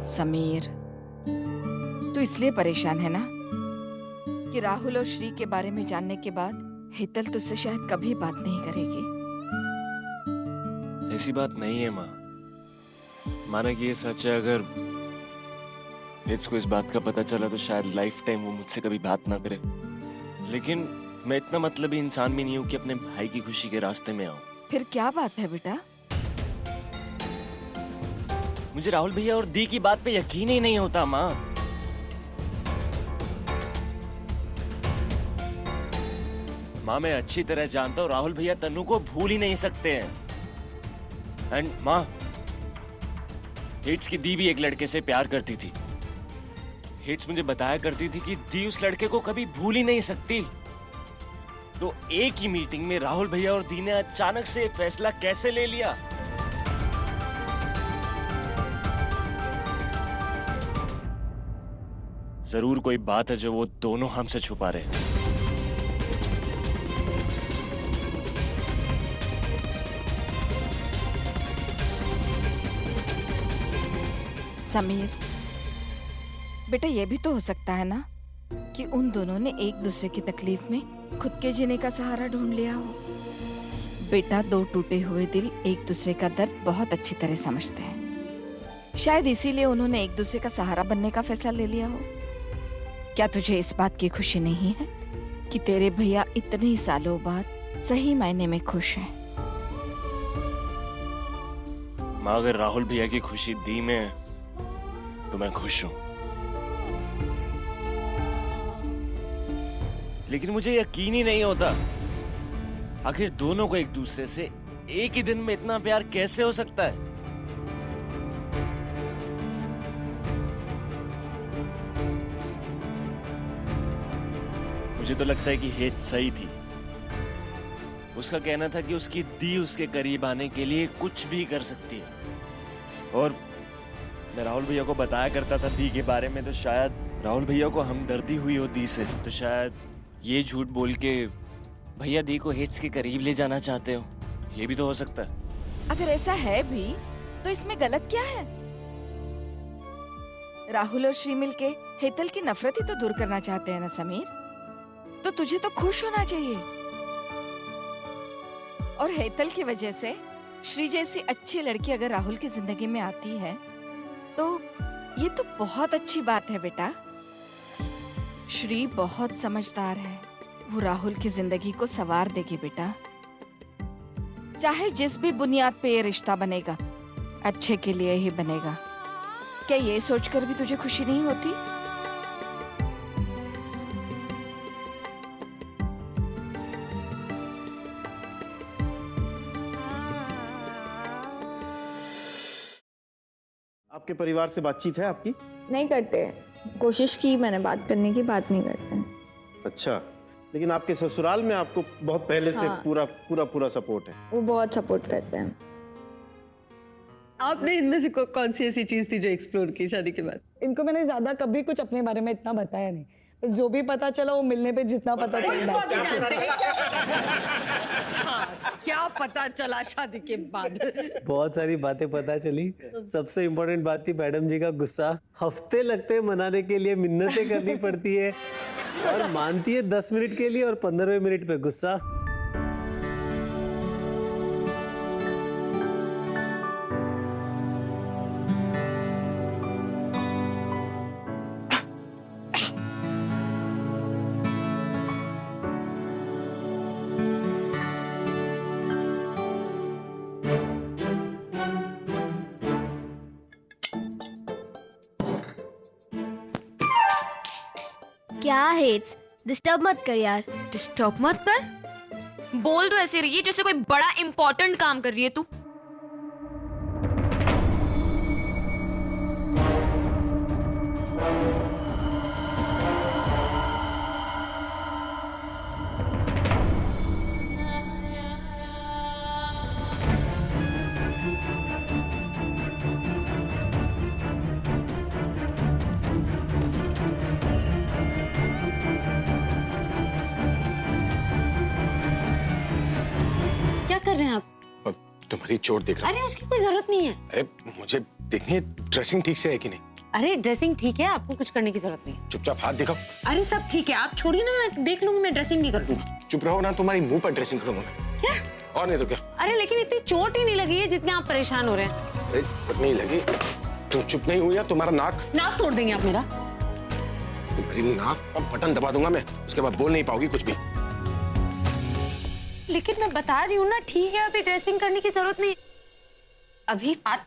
समीर, तू इसलिए परेशान है ना कि राहुल और श्री के बारे में जानने के बाद हेतल तुझसे शायद कभी बात नहीं करेगी। ऐसी बात नहीं है माँ। माना कि ये सच है, अगर इसको इस बात का पता चला तो शायद लाइफ टाइम वो मुझसे कभी बात ना करे। लेकिन मैं इतना मतलबी इंसान भी नहीं हूँ कि अपने भाई की खुशी के रास्ते में आऊं। फिर क्या बात है बेटा? मुझे राहुल भैया और दी की बात पे यकीन ही नहीं होता माँ। माँ मैं अच्छी तरह जानता हूँ राहुल भैया तन्नू को भूल ही नहीं सकते हैं। एंड माँ, हिट्स की दी भी एक लड़के से प्यार करती थी। हिट्स मुझे बताया करती थी कि दी उस लड़के को कभी भूल ही नहीं सकती। तो एक ही मीटिंग में राहुल भैया और दी ने अचानक से फैसला कैसे ले लिया? जरूर कोई बात है जो वो दोनों हमसे छुपा रहे हैं। समीर बेटा, ये भी तो हो सकता है ना कि उन दोनों ने एक दूसरे की तकलीफ में खुद के जीने का सहारा ढूंढ लिया हो। बेटा, दो टूटे हुए दिल एक दूसरे का दर्द बहुत अच्छी तरह समझते हैं। शायद इसीलिए उन्होंने एक दूसरे का सहारा बनने का फैसला ले लिया हो। क्या तुझे इस बात की खुशी नहीं है कि तेरे भैया इतने सालों बाद सही मायने में खुश हैं? माँ, अगर राहुल भैया की खुशी दी में है तो मैं खुश हूं। लेकिन मुझे यकीन ही नहीं होता, आखिर दोनों को एक दूसरे से एक ही दिन में इतना प्यार कैसे हो सकता है? मुझे तो लगता है कि हेत सही थी। उसका कहना था कि उसकी दी उसके करीब आने के लिए कुछ भी कर सकती है। और मैं राहुल भैया को बताया करता था दी के बारे में, तो शायद राहुल भैया को हमदर्दी हुई हो दी से, तो शायद ये झूठ बोल के भैया दी को हेट्स के करीब ले जाना चाहते हो। ये भी तो हो सकता है। अगर ऐसा है भी तो इसमें गलत क्या है? राहुल और श्री मिलके हेतल की नफरत ही तो दूर करना चाहते हैं ना समीर। तो तुझे तो खुश होना चाहिए। और हेतल की वजह से श्री जैसी अच्छी लड़की अगर राहुल की जिंदगी में आती है तो ये तो बहुत अच्छी बात है बेटा। श्री बहुत समझदार है, वो राहुल की जिंदगी को संवार देगी बेटा। चाहे जिस भी बुनियाद पे ये रिश्ता बनेगा, अच्छे के लिए ही बनेगा। क्या ये सोचकर भी तुझे खुशी नहीं होती? आपके परिवार से बातचीत है आपकी? नहीं करते। कोशिश की मैंने बात करने की, बात नहीं करते हैं। अच्छा, लेकिन आपके ससुराल में आपको बहुत पहले से पूरा सपोर्ट है? वो बहुत सपोर्ट करते हैं। आपने इनमें से कौन सी ऐसी चीज थी जो एक्सप्लोर की शादी के बाद? इनको मैंने ज्यादा कभी कुछ अपने बारे में इतना बताया नहीं, पर जो भी पता चला वो मिलने पे जितना पता चला। क्या पता चला शादी के बाद? बहुत सारी बातें पता चली। सबसे इम्पोर्टेंट बात थी मैडम जी का गुस्सा। हफ्ते लगते हैं मनाने के लिए, मिन्नतें करनी पड़ती है और मानती है 10 मिनट के लिए और 15वें मिनट पे गुस्सा। क्या हेट्स, डिस्टर्ब मत कर यार। डिस्टर्ब मत कर? बोल तो ऐसे रही है जैसे कोई बड़ा इंपॉर्टेंट काम कर रही है तू। कर रहे हैं आप? तुम्हारी चोट देख रहा हूं। अरे उसकी कोई जरूरत नहीं है। अरे मुझे देखनी है ड्रेसिंग ठीक से है कि नहीं। अरे ड्रेसिंग ठीक है, आपको कुछ करने की जरूरत नहीं है। चुपचाप हाथ दिखाओ। अरे सब ठीक है, आप छोड़िए ना, मैं देख लूंगी, मैं ड्रेसिंग नहीं कर दूंगी। चुप रहो ना, तुम्हारी मुंह पर ड्रेसिंग करूंगा मैं। क्या? और नहीं तो क्या। अरे लेकिन इतनी चोट ही नहीं लगी है जितने आप परेशान हो रहे हैं। अरे चोट नहीं लगी, तुम चुप नहीं हुई, या तुम्हारा नाक तोड़ देंगे आप मेरा। तुम्हारी नाक का बटन दबा दूंगा मैं, उसके बाद बोल नहीं पाओगी कुछ भी। लेकिन मैं बता रही हूँ ना, ठीक है, अभी ड्रेसिंग करने की जरूरत नहीं। अभी बात